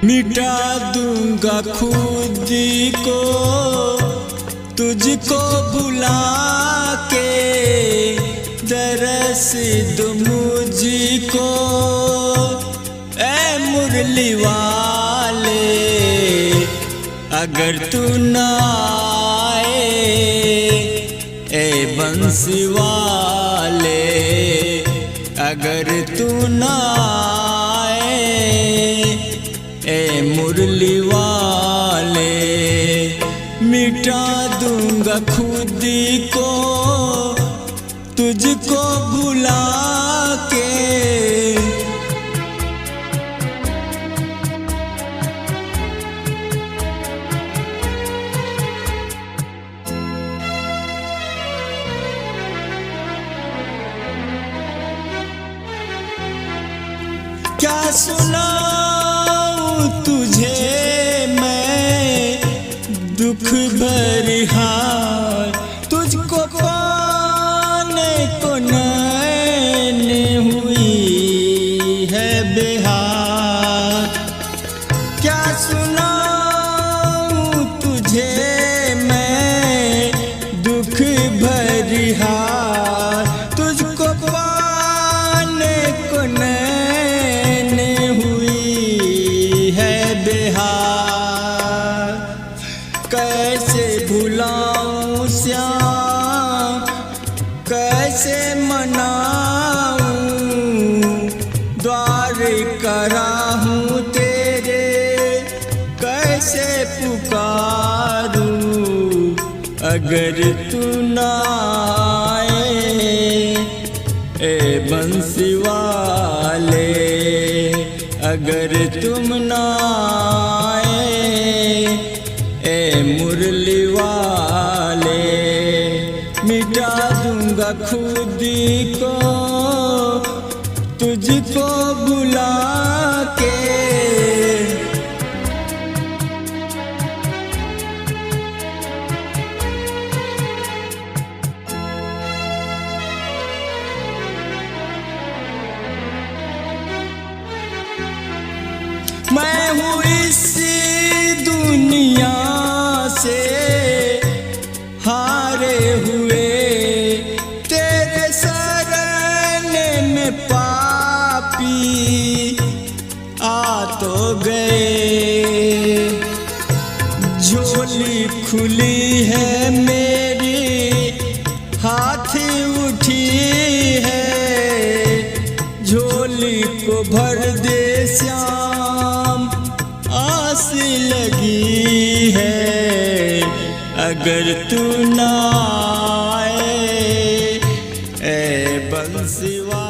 मिटा दूंगा खुद को तुझको बुला के, दरस दो मुझको ऐ मुरली वाले। अगर तू ना आए ऐ बंसी वाले, अगर तू ना आए ऐ मुरली वाले, मिटा दूंगा खुद को तुझको बुला के। क्या सुनाऊं तुझे मैं दुख भरी हाल, तुझको पाने को नैन हुई है बेहाल। क्या सुनाऊं तुझे मैं दुख भरी हाल, तुझको पाने को नैन हुई है बेहाल। कैसे भुलाऊं श्याम, कैसे मनाऊं, द्वार कराहूं तेरे कैसे पुकारूं। अगर तू ना आए ए बंसी वाले, अगर तुम ना आए ए मुरली वाले, मिटा दूंगा खुद को तुझको बुला के। मैं हूँ इस दुनिया से हारे हुए, तेरे शरण में पापी आ तो गए। झोली खुली है मेरी हाथ उठी है, झोली को भर दे श्याम आस लगी है। अगर तू ना आए ऐ बंसी वाले।